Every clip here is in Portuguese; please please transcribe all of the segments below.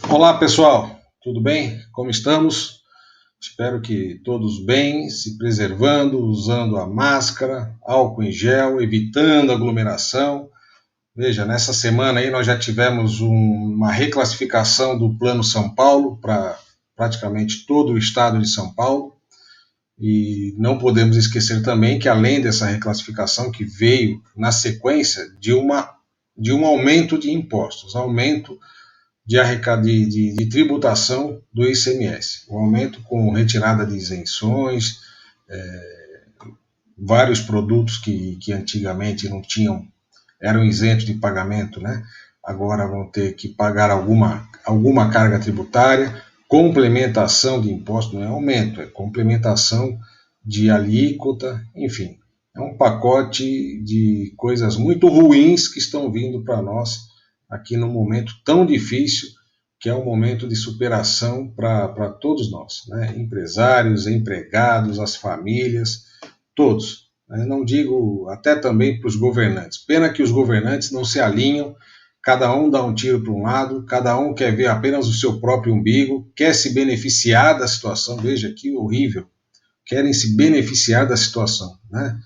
Olá pessoal, tudo bem? Como estamos? Espero que todos bem, se preservando, usando a máscara, álcool em gel, evitando aglomeração. Veja, nessa semana aí nós já tivemos uma reclassificação do Plano São Paulo para praticamente todo o estado de São Paulo. E não podemos esquecer também que além dessa reclassificação que veio na sequência de um aumento de impostos, aumento de tributação do ICMS, um aumento com retirada de isenções, vários produtos que antigamente não tinham, eram isentos de pagamento, né? Agora vão ter que pagar alguma carga tributária, complementação de imposto, não é aumento, é complementação de alíquota, enfim, é um pacote de coisas muito ruins que estão vindo para nós aqui num momento tão difícil, que é um momento de superação para todos nós, né? Empresários, empregados, as famílias, todos. Não digo até também para os governantes. Pena que os governantes não se alinham, cada um dá um tiro para um lado, cada um quer ver apenas o seu próprio umbigo, quer se beneficiar da situação. Veja que horrível. Querem se beneficiar da situação, né?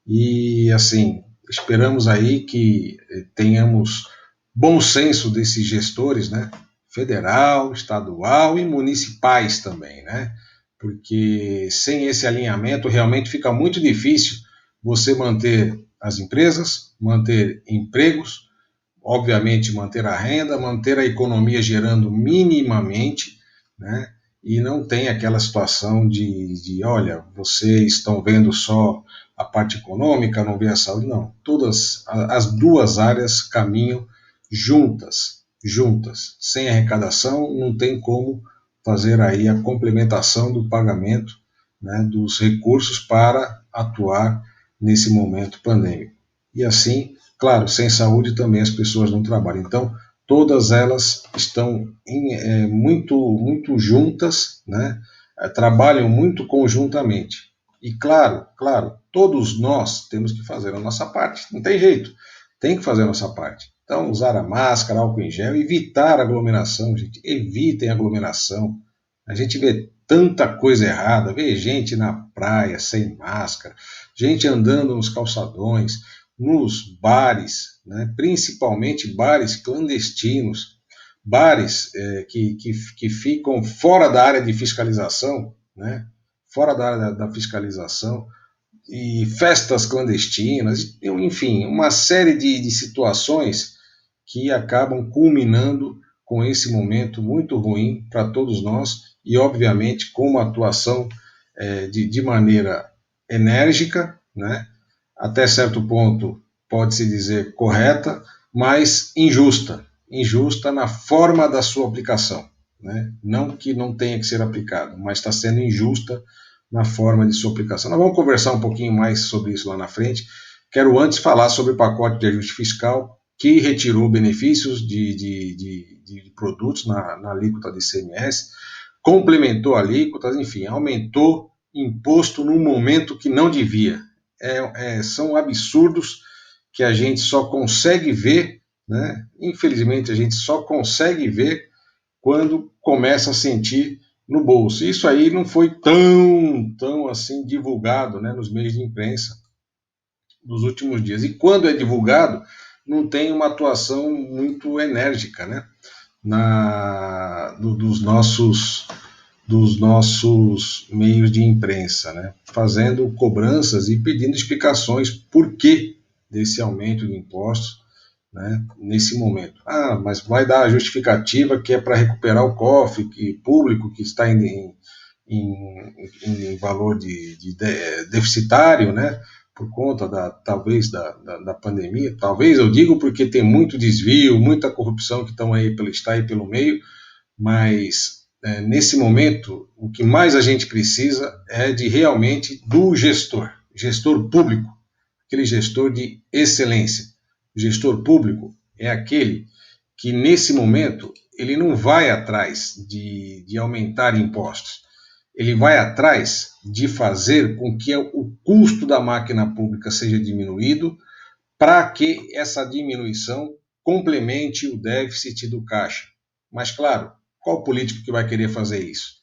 E assim, esperamos aí que tenhamos bom senso desses gestores, né? Federal, estadual e municipais também, né? Porque sem esse alinhamento realmente fica muito difícil você manter as empresas, manter empregos, obviamente manter a renda, manter a economia gerando minimamente, né? E não tem aquela situação olha, vocês estão vendo só a parte econômica, não vê a saúde, não. Todas as duas áreas caminham juntas. Sem arrecadação não tem como fazer aí a complementação do pagamento, né, dos recursos para atuar nesse momento pandêmico. E assim, claro, sem saúde também as pessoas não trabalham. Então, todas elas estão muito juntas, né? Trabalham muito conjuntamente. E claro, todos nós temos que fazer a nossa parte, não tem jeito, tem que fazer a nossa parte. Então, usar a máscara, álcool em gel, evitar aglomeração, gente, evitem aglomeração. A gente vê tanta coisa errada, vê gente na praia sem máscara, gente andando nos calçadões, nos bares, né? Principalmente bares clandestinos, bares que ficam fora da área de fiscalização, né? Fora da área da fiscalização, e festas clandestinas, enfim, uma série de situações que acabam culminando com esse momento muito ruim para todos nós e, obviamente, com uma atuação de maneira enérgica, né? Até certo ponto pode-se dizer correta, mas injusta na forma da sua aplicação, né? Não que não tenha que ser aplicado, mas está sendo injusta na forma de sua aplicação. Nós vamos conversar um pouquinho mais sobre isso lá na frente. Quero antes falar sobre o pacote de ajuste fiscal, que retirou benefícios de produtos na alíquota de ICMS, complementou alíquotas, enfim, aumentou imposto num momento que não devia. São absurdos que a gente só consegue ver, né? Infelizmente a gente só consegue ver quando começa a sentir no bolso. Isso aí não foi tão assim divulgado, né, nos meios de imprensa dos últimos dias. E quando é divulgado, não tem uma atuação muito enérgica, né, dos nossos meios de imprensa, né, fazendo cobranças e pedindo explicações por que desse aumento de impostos, né, nesse momento. Mas vai dar a justificativa que é para recuperar o cofre público que está em valor deficitário, né, por conta talvez da pandemia. Talvez eu digo porque tem muito desvio, muita corrupção que está aí pelo meio, mas nesse momento o que mais a gente precisa é de realmente do gestor público, aquele gestor de excelência. O gestor público é aquele que, nesse momento, ele não vai atrás de aumentar impostos. Ele vai atrás de fazer com que o custo da máquina pública seja diminuído para que essa diminuição complemente o déficit do caixa. Mas, claro, Qual político que vai querer fazer isso?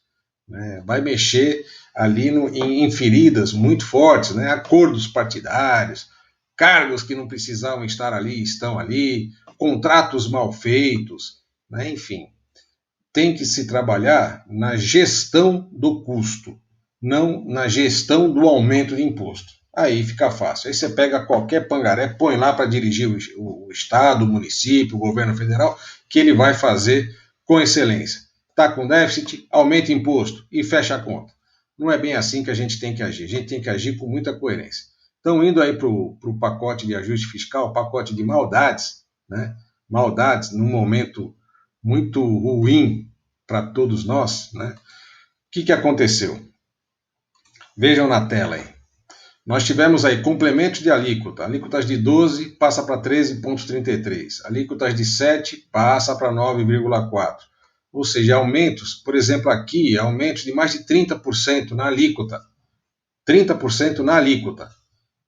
Vai mexer ali em feridas muito fortes, né? Acordos partidários, cargos que não precisavam estar ali, estão ali, contratos mal feitos, né? Enfim, tem que se trabalhar na gestão do custo, não na gestão do aumento de imposto. Aí fica fácil. Aí você pega qualquer pangaré, põe lá para dirigir o Estado, o município, o governo federal, que ele vai fazer com excelência. Está com déficit, aumenta imposto e fecha a conta. Não é bem assim que a gente tem que agir. A gente tem que agir com muita coerência. Então, indo aí para o pacote de ajuste fiscal, pacote de maldades, né? Maldades num momento muito ruim para todos nós, né? O que aconteceu? Vejam na tela aí. Nós tivemos aí complementos de alíquota. Alíquotas de 12 passa para 13,33. Alíquotas de 7 passa para 9,4. Ou seja, aumentos, por exemplo, aqui, aumentos de mais de 30% na alíquota. 30% na alíquota.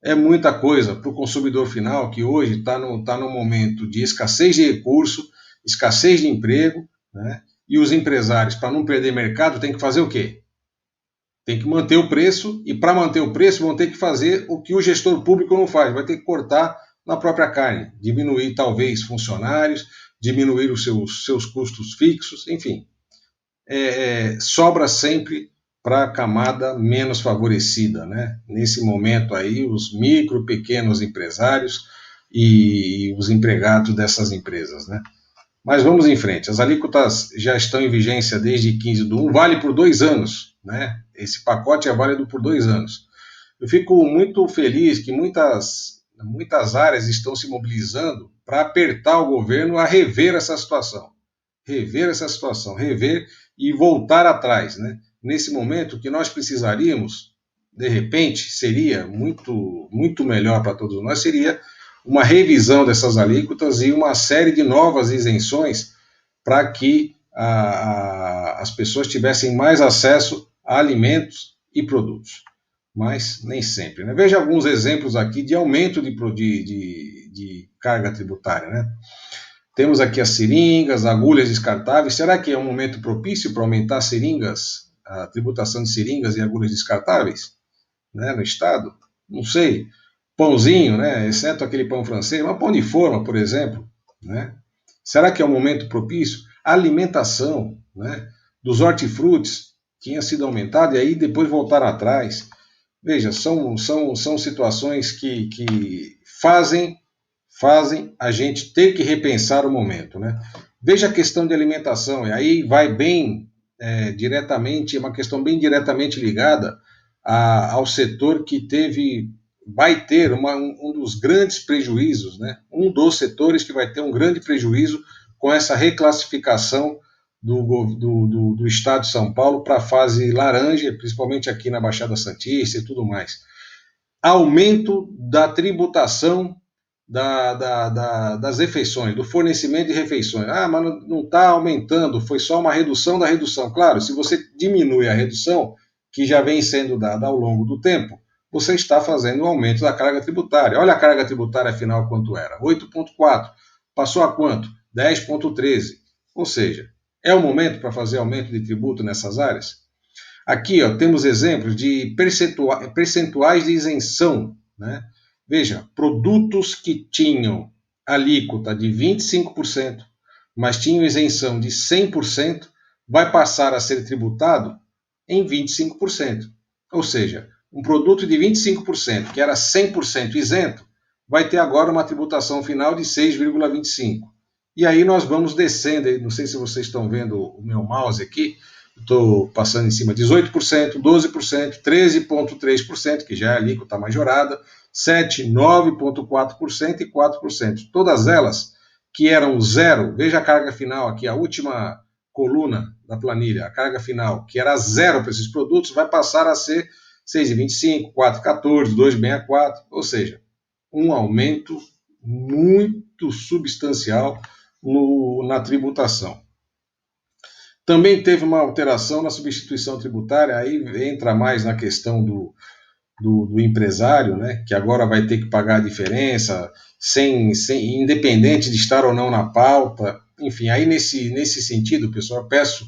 É muita coisa para o consumidor final, que hoje está no momento de escassez de recurso, escassez de emprego, né? E os empresários, para não perder mercado, tem que fazer o quê? Tem que manter o preço, e para manter o preço vão ter que fazer o que o gestor público não faz, vai ter que cortar na própria carne, diminuir talvez funcionários, diminuir os seus custos fixos, enfim. Sobra sempre para a camada menos favorecida, né? Nesse momento aí, os micro, pequenos empresários e os empregados dessas empresas, né? Mas vamos em frente. As alíquotas já estão em vigência desde 15/1, vale por 2 anos, né? Esse pacote é válido por 2 anos. Eu fico muito feliz que muitas áreas estão se mobilizando para apertar o governo a rever essa situação. Rever e voltar atrás, né? Nesse momento, o que nós precisaríamos, de repente, seria muito melhor para todos nós, seria uma revisão dessas alíquotas e uma série de novas isenções para que as pessoas tivessem mais acesso a alimentos e produtos. Mas nem sempre, né? Veja alguns exemplos aqui de aumento de carga tributária, né? Temos aqui as seringas, agulhas descartáveis. Será que é um momento propício para aumentar seringas, a tributação de seringas e agulhas descartáveis, né, no Estado? Não sei. Pãozinho, né, exceto aquele pão francês, mas pão de forma, por exemplo, né? Será que é um momento propício? A alimentação, né, dos hortifrutis tinha sido aumentada e aí depois voltaram atrás. Veja, são situações que fazem a gente ter que repensar o momento, né? Veja a questão de alimentação, e aí vai bem diretamente, é uma questão bem diretamente ligada ao setor que vai ter um dos grandes prejuízos, né? Um dos setores que vai ter um grande prejuízo com essa reclassificação do Estado de São Paulo para a fase laranja, principalmente aqui na Baixada Santista e tudo mais. Aumento da tributação das refeições, do fornecimento de refeições. Mas não está aumentando, foi só uma redução da redução. Claro, se você diminui a redução, que já vem sendo dada ao longo do tempo, você está fazendo um aumento da carga tributária. Olha a carga tributária final quanto era, 8,4. Passou a quanto? 10,13. Ou seja, é o momento para fazer aumento de tributo nessas áreas? Aqui temos exemplos de percentuais de isenção, né? Veja, produtos que tinham alíquota de 25%, mas tinham isenção de 100%, vai passar a ser tributado em 25%. Ou seja, um produto de 25%, que era 100% isento, vai ter agora uma tributação final de 6,25%. E aí nós vamos descendo, não sei se vocês estão vendo o meu mouse aqui, estou passando em cima, 18%, 12%, 13,3%, que já é a alíquota majorada, 7%, 9,4% e 4%. Todas elas que eram zero, veja a carga final aqui, a última coluna da planilha, a carga final, que era zero para esses produtos, vai passar a ser 6,25%, 4,14%, 2,64%, ou seja, um aumento muito substancial na tributação. Também teve uma alteração na substituição tributária, aí entra mais na questão do empresário, né, que agora vai ter que pagar a diferença, independente de estar ou não na pauta, enfim, aí nesse sentido, pessoal, eu peço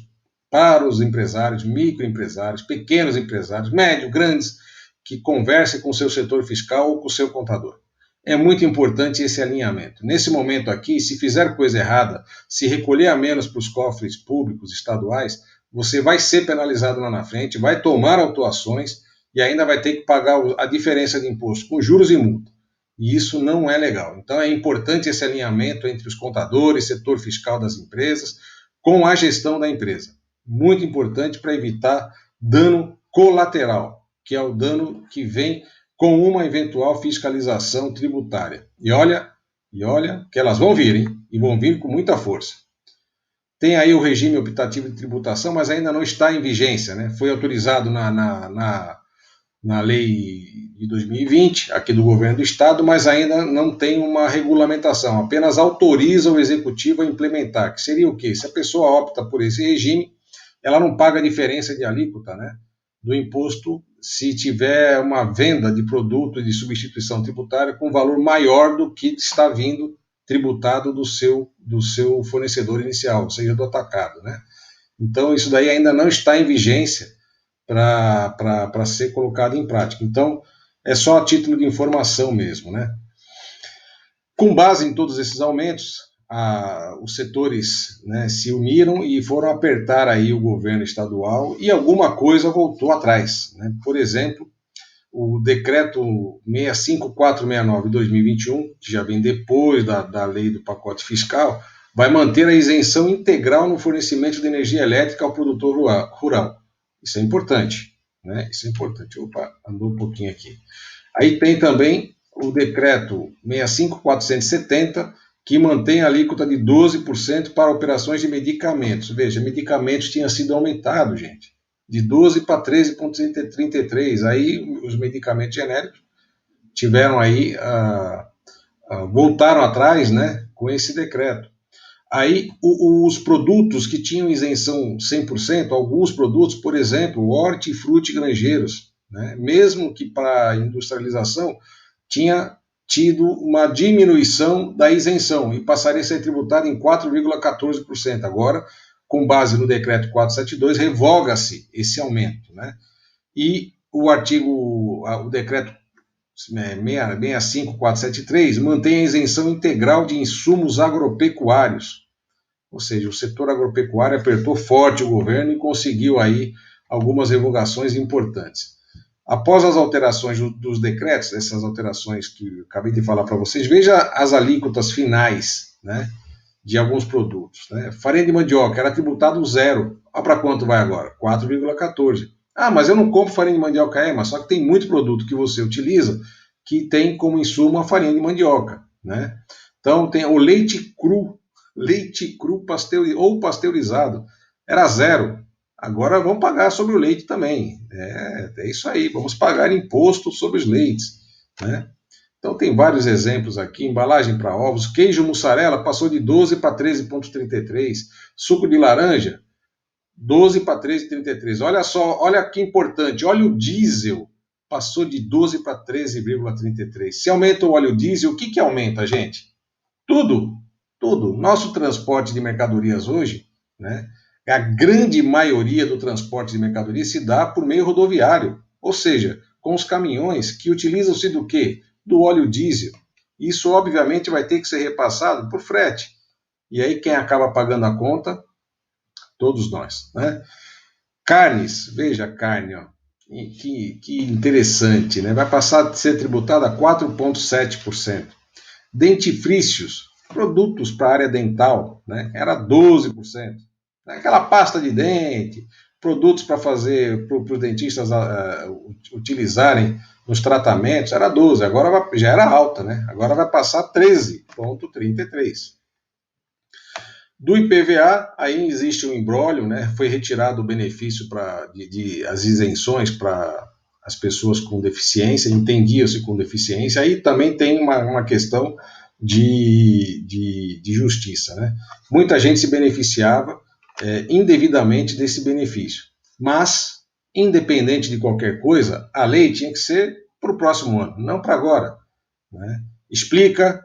para os empresários, microempresários, pequenos empresários, médios, grandes, que conversem com o seu setor fiscal ou com o seu contador. É muito importante esse alinhamento. Nesse momento aqui, se fizer coisa errada, se recolher a menos para os cofres públicos estaduais, você vai ser penalizado lá na frente, vai tomar autuações e ainda vai ter que pagar a diferença de imposto com juros e multa. E isso não é legal. Então é importante esse alinhamento entre os contadores, setor fiscal das empresas, com a gestão da empresa. Muito importante para evitar dano colateral, que é o dano que vem com uma eventual fiscalização tributária. E olha que elas vão vir, hein? E vão vir com muita força. Tem aí o regime optativo de tributação, mas ainda não está em vigência, né? Foi autorizado na lei de 2020, aqui do governo do estado, mas ainda não tem uma regulamentação, apenas autoriza o executivo a implementar, que seria o quê? Se a pessoa opta por esse regime, ela não paga a diferença de alíquota, né, do imposto se tiver uma venda de produto de substituição tributária com valor maior do que está vindo tributado do seu fornecedor inicial, ou seja, do atacado, né? Então, isso daí ainda não está em vigência para ser colocado em prática. Então, é só a título de informação mesmo, né? Com base em todos esses aumentos, os setores, né, se uniram e foram apertar aí o governo estadual e alguma coisa voltou atrás, né? Por exemplo, o decreto 65469 de 2021, que já vem depois da lei do pacote fiscal, vai manter a isenção integral no fornecimento de energia elétrica ao produtor rural. Isso é importante, né? Isso é importante. Opa, andou um pouquinho aqui. Aí tem também o decreto 65470, que mantém a alíquota de 12% para operações de medicamentos. Veja, medicamentos tinha sido aumentado, gente, de 12 para 13,33. Aí os medicamentos genéricos tiveram aí, voltaram atrás, né, com esse decreto. Aí os produtos que tinham isenção 100%, alguns produtos, por exemplo, hortifruti granjeiros, né, mesmo que para industrialização, tinha tido uma diminuição da isenção e passaria a ser tributado em 4,14%. Agora, com base no decreto 472, revoga-se esse aumento, né? E o decreto 65473 mantém a isenção integral de insumos agropecuários. Ou seja, o setor agropecuário apertou forte o governo e conseguiu aí algumas revogações importantes. Após as alterações dos decretos, essas alterações que eu acabei de falar para vocês, veja as alíquotas finais, né, de alguns produtos, né? Farinha de mandioca era tributado zero. Olha para quanto vai agora? 4,14. Ah, mas eu não compro farinha de mandioca, mas só que tem muito produto que você utiliza que tem como insumo a farinha de mandioca, né? Então tem o leite cru ou pasteurizado, era zero. Agora vamos pagar sobre o leite também. É isso aí, vamos pagar imposto sobre os leites, né? Então tem vários exemplos aqui, embalagem para ovos, queijo mussarela passou de 12 para 13,33, suco de laranja, 12 para 13,33. Olha só, olha que importante, óleo diesel passou de 12 para 13,33. Se aumenta o óleo diesel, o que aumenta, gente? Tudo, tudo. Nosso transporte de mercadorias hoje, né? A grande maioria do transporte de mercadorias se dá por meio rodoviário, ou seja, com os caminhões que utilizam-se do quê? Do óleo diesel. Isso, obviamente, vai ter que ser repassado por frete. E aí, quem acaba pagando a conta? Todos nós, né? Carnes, veja a carne, ó. Que interessante, né? Vai passar a ser tributada a 4,7%. Dentifrícios, produtos para a área dental, né? Era 12%. Aquela pasta de dente, produtos para fazer, para os dentistas utilizarem nos tratamentos, era 12%, agora já era alta, né? Agora vai passar 13,33%. Do IPVA, aí existe um imbróglio, né? Foi retirado o benefício as isenções para as pessoas com deficiência, entendia-se com deficiência, aí também tem uma questão de justiça, né? Muita gente se beneficiava indevidamente desse benefício, mas, independente de qualquer coisa, a lei tinha que ser para o próximo ano, não para agora, né? Explica,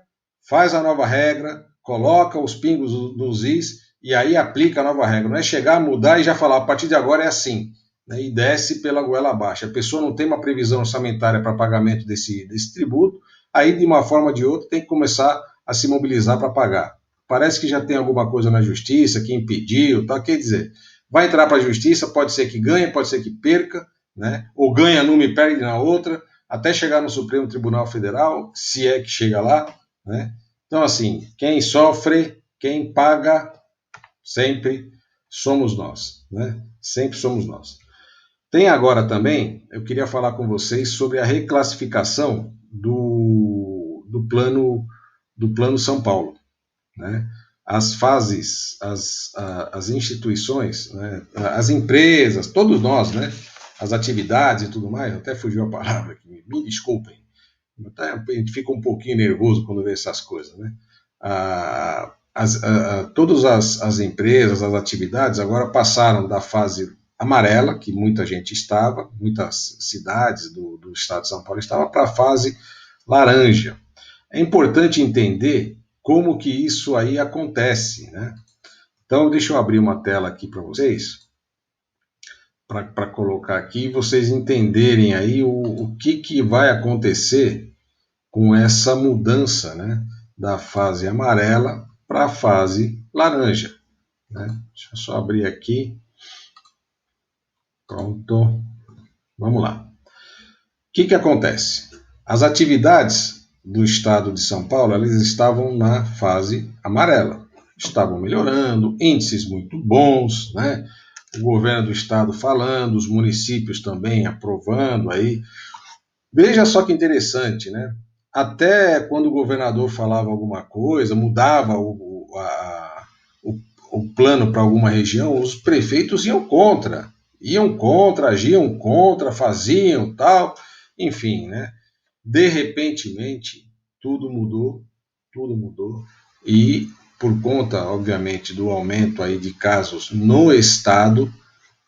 faz a nova regra, coloca os pingos dos is e aí aplica a nova regra. Não é chegar, mudar e já falar, a partir de agora é assim, né, e desce pela goela abaixo. A pessoa não tem uma previsão orçamentária para pagamento desse tributo, aí de uma forma ou de outra tem que começar a se mobilizar para pagar. Parece que já tem alguma coisa na justiça que impediu, tá? Quer dizer, vai entrar para a justiça, pode ser que ganhe, pode ser que perca, né? Ou ganha numa e perde na outra, até chegar no Supremo Tribunal Federal, se é que chega lá, né? Então, assim, quem sofre, quem paga, sempre somos nós, né? Sempre somos nós. Tem agora também, eu queria falar com vocês sobre a reclassificação do plano São Paulo, né? As fases, as instituições, né? As empresas, todos nós, né? As atividades e tudo mais, até fugiu a palavra aqui, me desculpem. A gente fica um pouquinho nervoso quando vê essas coisas, né? Todas as empresas, as atividades agora passaram da fase amarela, que muita gente estava, muitas cidades do estado de São Paulo estavam, para a fase laranja. É importante entender como que isso aí acontece, né? Então, deixa eu abrir uma tela aqui para vocês, para colocar aqui, e vocês entenderem aí o que vai acontecer com essa mudança, né, da fase amarela para a fase laranja, né? Deixa eu só abrir aqui. Pronto. Vamos lá. O que acontece? As atividades do estado de São Paulo, elas estavam na fase amarela. Estavam melhorando, índices muito bons, né? O governo do estado falando, os municípios também aprovando aí. Veja só que interessante, né? Até quando o governador falava alguma coisa, mudava o plano para alguma região, os prefeitos iam contra, agiam contra, faziam tal, enfim, né? De repentemente, tudo mudou, e por conta, obviamente, do aumento aí de casos no estado,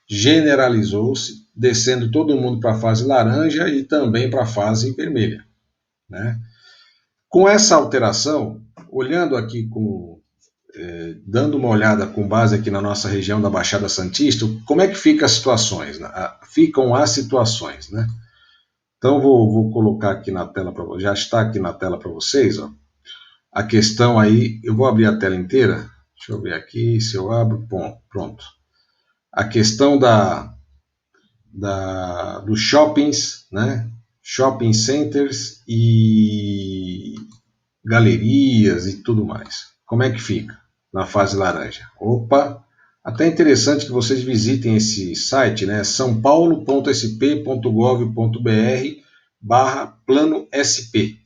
generalizou-se, descendo todo mundo para a fase laranja e também para a fase vermelha, né? Com essa alteração, olhando aqui dando uma olhada com base aqui na nossa região da Baixada Santista, como é que ficam as situações, né? Ficam as situações, né? Então vou colocar aqui na tela para vocês, já está aqui na tela para vocês, ó. A questão aí, eu vou abrir a tela inteira, deixa eu ver aqui se eu abro, pronto. A questão dos shoppings, né? Shopping centers e galerias e tudo mais. Como é que fica na fase laranja? Opa, até interessante que vocês visitem esse site, né? sãopaulo.sp.gov.br/plano SP.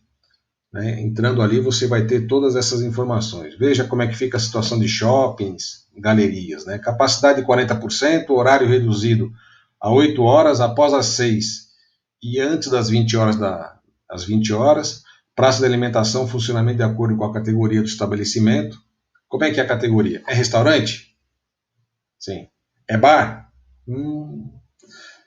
Né? Entrando ali, você vai ter todas essas informações. Veja como é que fica a situação de shoppings, galerias, né? Capacidade de 40%, horário reduzido a 8 horas, após as 6 e antes das 20 horas, às 20 horas. Praça de alimentação, funcionamento de acordo com a categoria do estabelecimento. Como é que é a categoria? É restaurante? Sim. É bar?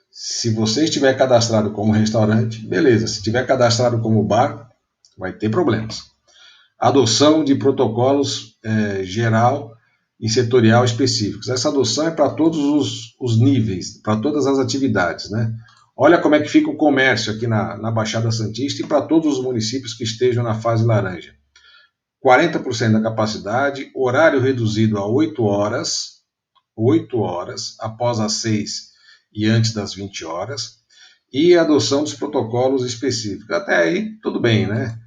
Se você estiver cadastrado como restaurante, beleza. Se estiver cadastrado como bar, vai ter problemas. Adoção de protocolos geral e setorial específicos. Essa adoção é para todos os níveis, para todas as atividades, né? Olha como é que fica o comércio aqui na Baixada Santista e para todos os municípios que estejam na fase laranja. 40% da capacidade, horário reduzido a 8 horas, após as 6 e antes das 20 horas, e adoção dos protocolos específicos. Até aí, tudo bem, né?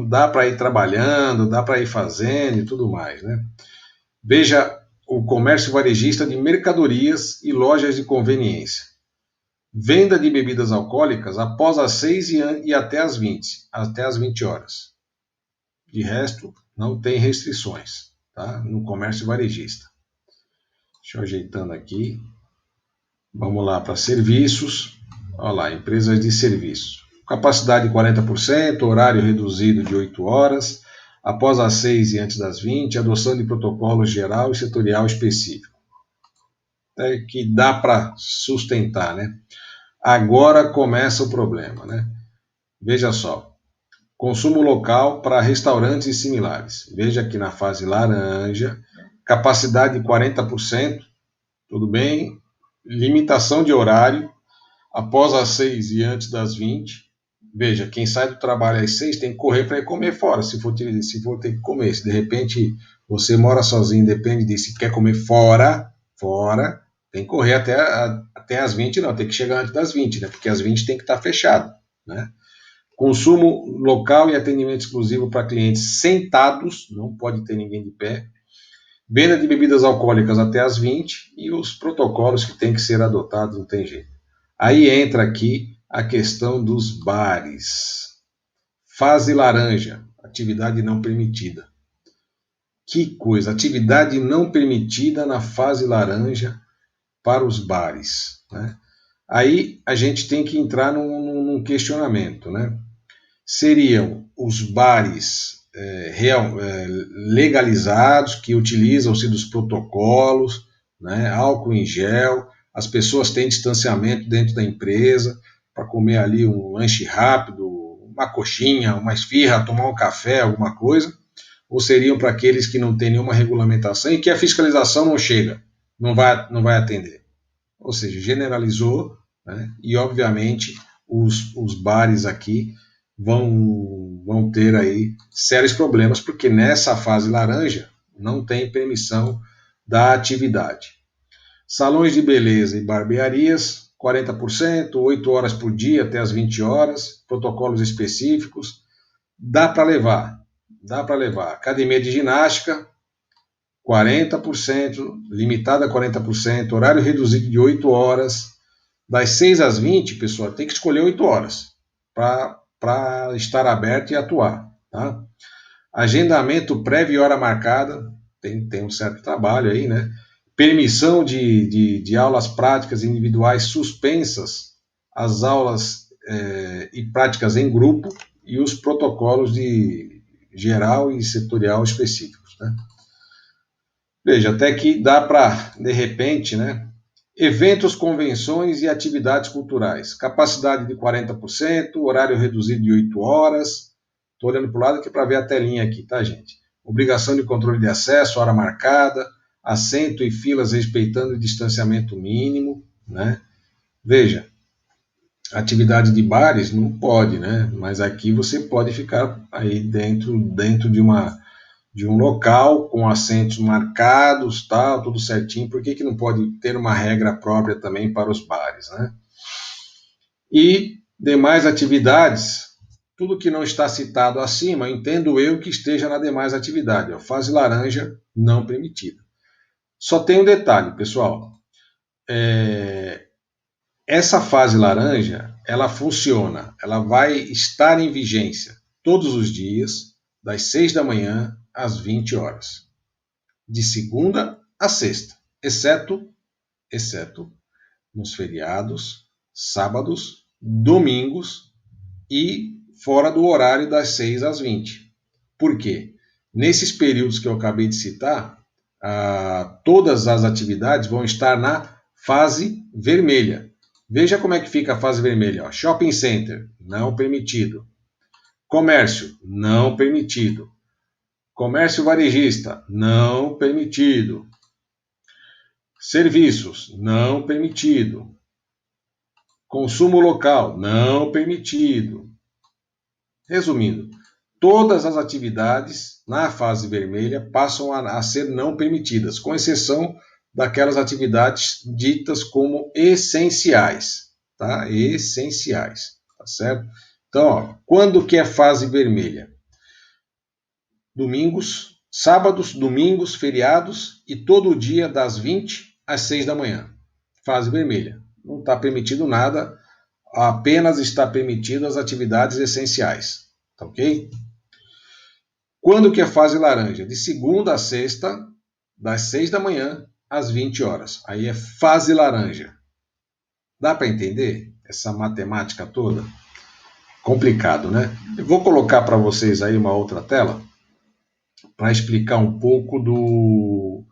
Dá para ir trabalhando, dá para ir fazendo e tudo mais, né? Veja o comércio varejista de mercadorias e lojas de conveniência. Venda de bebidas alcoólicas após as 6 e até as 20 horas. De resto, não tem restrições, tá? No comércio varejista. Deixa eu ajeitando aqui. Vamos lá para serviços. Olha lá, empresas de serviço. Capacidade de 40%, horário reduzido de 8 horas, após as 6 e antes das 20, adoção de protocolo geral e setorial específico. É que dá para sustentar, né? Agora começa o problema, né? Veja só. Consumo local para restaurantes e similares. Veja aqui na fase laranja, capacidade de 40%, tudo bem. Limitação de horário, após as 6 e antes das 20. Veja, quem sai do trabalho às 6 tem que correr para ir comer fora, se for ter que comer. Se de repente você mora sozinho, depende de se quer comer fora, tem que correr até as 20, não, tem que chegar antes das 20, né? Porque às 20 tem que estar fechado, né? Consumo local e atendimento exclusivo para clientes sentados, não pode ter ninguém de pé. Venda de bebidas alcoólicas até as 20 e os protocolos que têm que ser adotados, não tem jeito. Aí entra aqui a questão dos bares. Fase laranja, atividade não permitida. Que coisa, atividade não permitida na fase laranja para os bares, né? Aí a gente tem que entrar num questionamento, né? Seriam os bares legalizados, que utilizam-se dos protocolos, né? Álcool em gel, as pessoas têm distanciamento dentro da empresa para comer ali um lanche rápido, uma coxinha, uma esfirra, tomar um café, alguma coisa, ou seriam para aqueles que não têm nenhuma regulamentação e que a fiscalização não chega, não vai atender. Ou seja, generalizou, né? E obviamente os bares aqui vão ter aí sérios problemas, porque nessa fase laranja não tem permissão da atividade. Salões de beleza e barbearias, 40%, 8 horas por dia até as 20 horas, protocolos específicos, dá para levar. Academia de ginástica, 40%, limitada a 40%, horário reduzido de 8 horas, das 6 às 20, pessoal, tem que escolher 8 horas para estar aberto e atuar. Tá? Agendamento prévio e hora marcada, tem um certo trabalho aí, né? Permissão de aulas práticas individuais suspensas, as aulas e práticas em grupo e os protocolos de geral e setorial específicos, né? Veja, até que dá para, de repente, né? Eventos, convenções e atividades culturais. Capacidade de 40%, horário reduzido de 8 horas. Estou olhando para o lado aqui para ver a telinha aqui, tá, gente? Obrigação de controle de acesso, hora marcada, assento e filas respeitando o distanciamento mínimo, né? Veja, atividade de bares não pode, né? Mas aqui você pode ficar aí dentro de um local com assentos marcados, tal, tudo certinho. Por que não pode ter uma regra própria também para os bares, né? E demais atividades, tudo que não está citado acima, entendo eu que esteja na demais atividade. Ó, fase laranja não permitida. Só tem um detalhe, pessoal. Essa fase laranja, ela funciona, ela vai estar em vigência todos os dias, das 6 da manhã às 20 horas. De segunda a sexta, exceto nos feriados, sábados, domingos e fora do horário das 6 às 20. Por quê? Nesses períodos que eu acabei de citar, todas as atividades vão estar na fase vermelha. Veja como é que fica a fase vermelha. Ó. Shopping center, não permitido. Comércio, não permitido. Comércio varejista, não permitido. Serviços, não permitido. Consumo local, não permitido. Resumindo, todas as atividades na fase vermelha passam a ser não permitidas, com exceção daquelas atividades ditas como essenciais, tá? Essenciais, tá certo? Então, ó, quando que é fase vermelha? Domingos, sábados, domingos, feriados e todo dia das 20 às 6 da manhã. Fase vermelha. Não está permitido nada, apenas está permitido as atividades essenciais. Tá ok? Quando que é fase laranja? De segunda a sexta, das 6 da manhã às 20 horas. Aí é fase laranja. Dá para entender essa matemática toda? Complicado, né? Eu vou colocar para vocês aí uma outra tela para explicar um pouco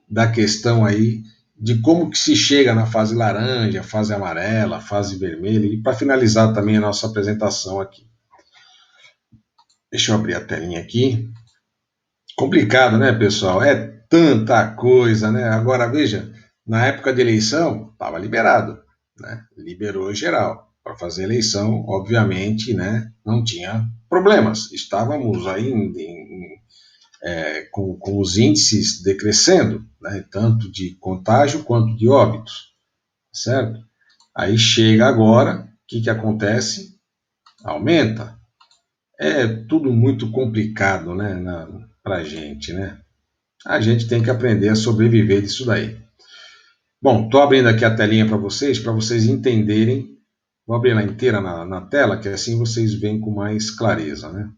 da questão aí de como que se chega na fase laranja, fase amarela, fase vermelha, e para finalizar também a nossa apresentação aqui. Deixa eu abrir a telinha aqui. Complicado, né, pessoal? É tanta coisa, né? Agora, veja, na época de eleição, estava liberado, né? Liberou geral. Para fazer eleição, obviamente, né? Não tinha problemas. Estávamos aí com os índices decrescendo, né? Tanto de contágio quanto de óbitos, certo? Aí chega agora, o que acontece? Aumenta. É tudo muito complicado, né, para a gente, né? A gente tem que aprender a sobreviver disso daí. Bom, estou abrindo aqui a telinha para vocês entenderem. Vou abrir ela inteira na tela, que assim vocês veem com mais clareza, né?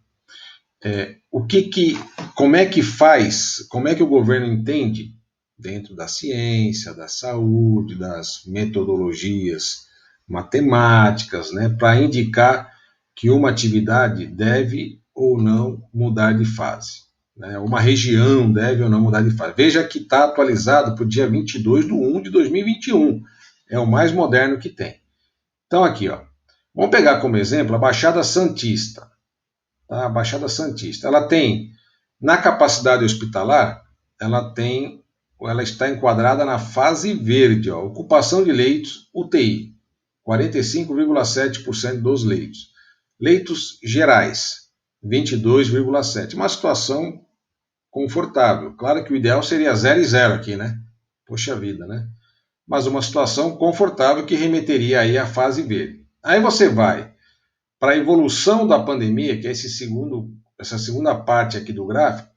Como é que faz, como é que o governo entende, dentro da ciência, da saúde, das metodologias matemáticas, né, para indicar que uma atividade deve ou não mudar de fase, né? Uma região deve ou não mudar de fase. Veja que está atualizado para o dia 22/1 de 2021. É o mais moderno que tem. Então aqui, ó, vamos pegar como exemplo a Baixada Santista. Tá? A Baixada Santista. Ela tem, na capacidade hospitalar, ela está enquadrada na fase verde, ó, ocupação de leitos UTI, 45,7% dos leitos. Leitos gerais, 22,7%. Uma situação confortável. Claro que o ideal seria 0 e 0 aqui, né? Poxa vida, né? Mas uma situação confortável que remeteria aí à fase verde. Aí você vai para a evolução da pandemia, que é essa segunda parte aqui do gráfico.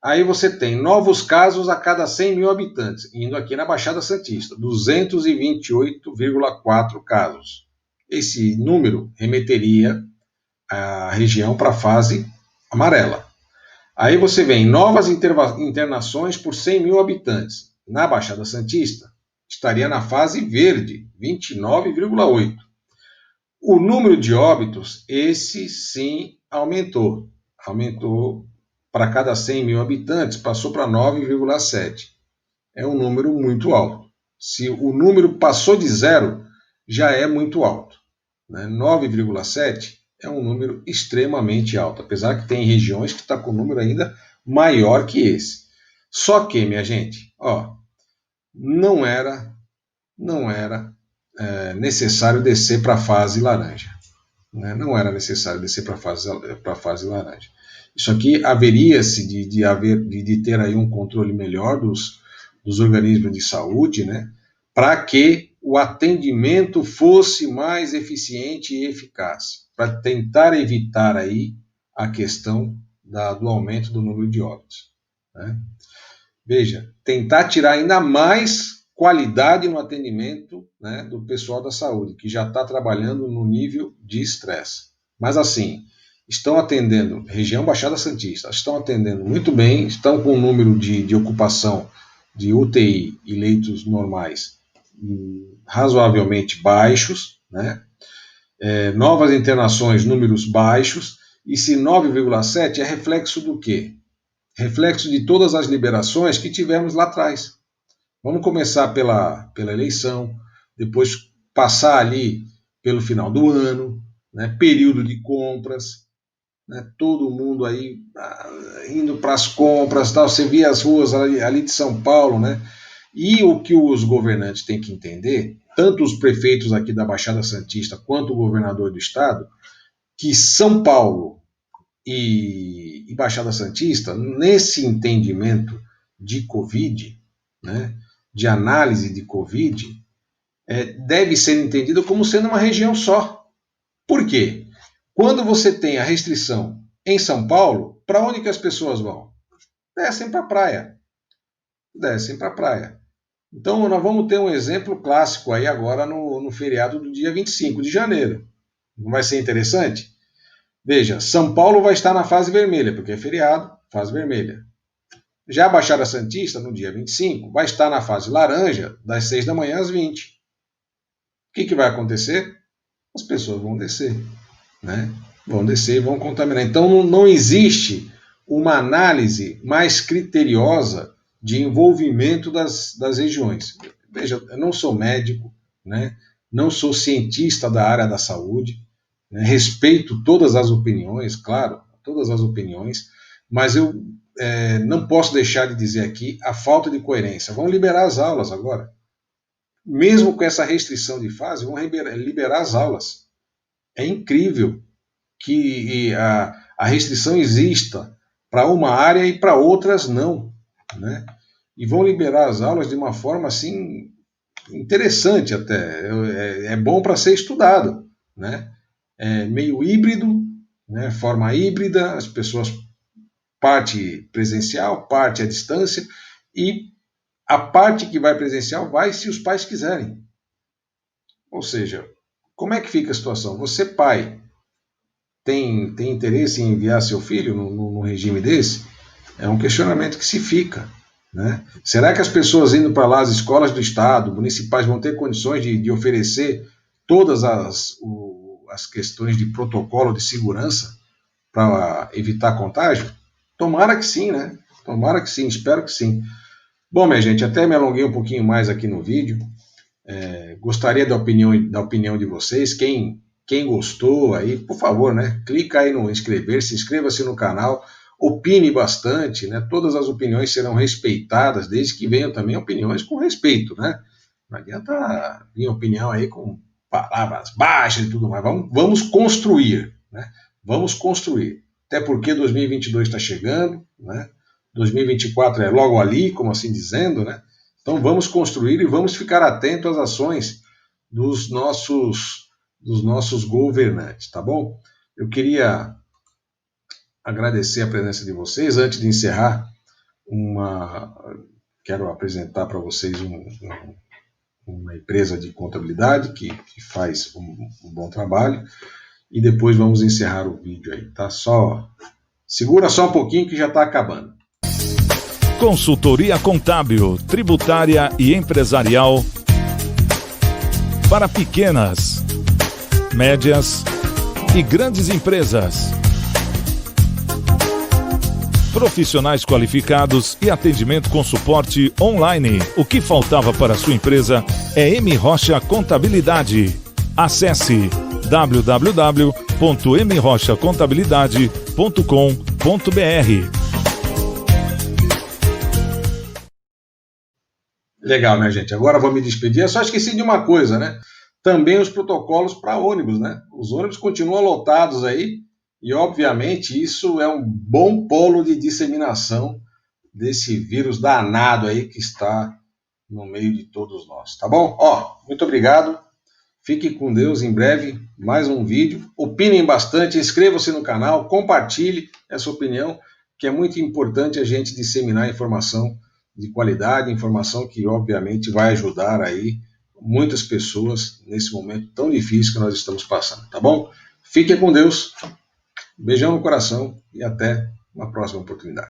Aí você tem novos casos a cada 100 mil habitantes, indo aqui na Baixada Santista, 228,4 casos. Esse número remeteria a região para a fase amarela. Aí você vem novas internações por 100 mil habitantes. Na Baixada Santista, estaria na fase verde, 29,8. O número de óbitos, esse sim aumentou. Aumentou para cada 100 mil habitantes, passou para 9,7. É um número muito alto. Se o número passou de zero, já é muito alto. 9,7 é um número extremamente alto, apesar que tem regiões que está com um número ainda maior que esse. Só que, minha gente, ó, não era necessário descer para a fase laranja. Né? Não era necessário descer para a fase laranja. Isso aqui haveria-se de ter aí um controle melhor dos organismos de saúde, né? Para que o atendimento fosse mais eficiente e eficaz, para tentar evitar aí a questão do aumento do número de óbitos. Né? Veja, tentar tirar ainda mais qualidade no atendimento, né, do pessoal da saúde, que já está trabalhando no nível de estresse. Mas assim, estão atendendo, região Baixada Santista, estão atendendo muito bem, estão com um número de ocupação de UTI e leitos normais razoavelmente baixos, né? Novas internações, números baixos, e se 9,7 é reflexo do quê? Reflexo de todas as liberações que tivemos lá atrás. Vamos começar pela eleição, depois passar ali pelo final do ano, né, período de compras, né, todo mundo aí indo para as compras, tal. Você via as ruas ali de São Paulo, né? E o que os governantes têm que entender, tanto os prefeitos aqui da Baixada Santista quanto o governador do estado, que São Paulo e Baixada Santista, nesse entendimento de Covid, né, de análise de Covid, deve ser entendido como sendo uma região só. Por quê? Quando você tem a restrição em São Paulo, para onde que as pessoas vão? Descem para a praia. Descem para a praia. Então, nós vamos ter um exemplo clássico aí agora no feriado do dia 25 de janeiro. Não vai ser interessante? Veja, São Paulo vai estar na fase vermelha, porque é feriado, fase vermelha. Já a Baixada Santista, no dia 25, vai estar na fase laranja, das 6 da manhã às 20. O que vai acontecer? As pessoas vão descer, né? Vão descer e vão contaminar. Então, não existe uma análise mais criteriosa de envolvimento das regiões. Veja, eu não sou médico, né? Não sou cientista da área da saúde, né? Respeito todas as opiniões, claro, todas as opiniões, mas eu não posso deixar de dizer aqui a falta de coerência. Vão liberar as aulas agora. Mesmo com essa restrição de fase, vão liberar as aulas. É incrível que a restrição exista para uma área e para outras não, né? E vão liberar as aulas de uma forma assim interessante até, é bom para ser estudado, né? É meio híbrido, né? Forma híbrida, as pessoas parte presencial, parte à distância, e a parte que vai presencial vai se os pais quiserem. Ou seja, como é que fica a situação? Você, pai, tem interesse em enviar seu filho num regime desse? É um questionamento que se fica, né? Será que as pessoas indo para lá, as escolas do Estado, municipais, vão ter condições de oferecer todas as questões de protocolo de segurança para evitar contágio? Tomara que sim, né? Tomara que sim, espero que sim. Bom, minha gente, até me alonguei um pouquinho mais aqui no vídeo. Gostaria da opinião de vocês. Quem gostou aí, por favor, né? Clica aí no inscrever-se, inscreva-se no canal, opine bastante, né? Todas as opiniões serão respeitadas, desde que venham também opiniões com respeito, né? Não adianta vir opinião aí com palavras baixas e tudo mais. Vamos construir, né? Vamos construir. Até porque 2022 está chegando, né? 2024 é logo ali, como assim dizendo, né? Então vamos construir e vamos ficar atentos às ações dos nossos governantes, tá bom? Eu queria agradecer a presença de vocês. Antes de encerrar, quero apresentar para vocês uma empresa de contabilidade que faz um bom trabalho, e depois vamos encerrar o vídeo aí, tá? Segura só um pouquinho que já está acabando. Consultoria contábil, tributária e empresarial para pequenas, médias e grandes empresas. Profissionais qualificados e atendimento com suporte online. O que faltava para a sua empresa é M Rocha Contabilidade. Acesse www.mrochacontabilidade.com.br. Legal, né, gente? Agora vou me despedir. Eu só esqueci de uma coisa, né? Também os protocolos para ônibus, né? Os ônibus continuam lotados aí e, obviamente, isso é um bom polo de disseminação desse vírus danado aí que está no meio de todos nós, tá bom? Muito obrigado. Fique com Deus. Em breve, mais um vídeo. Opinem bastante, inscreva-se no canal, compartilhe essa opinião, que é muito importante a gente disseminar informação de qualidade, informação que obviamente vai ajudar aí muitas pessoas nesse momento tão difícil que nós estamos passando, tá bom? Fiquem com Deus, beijão no coração e até uma próxima oportunidade.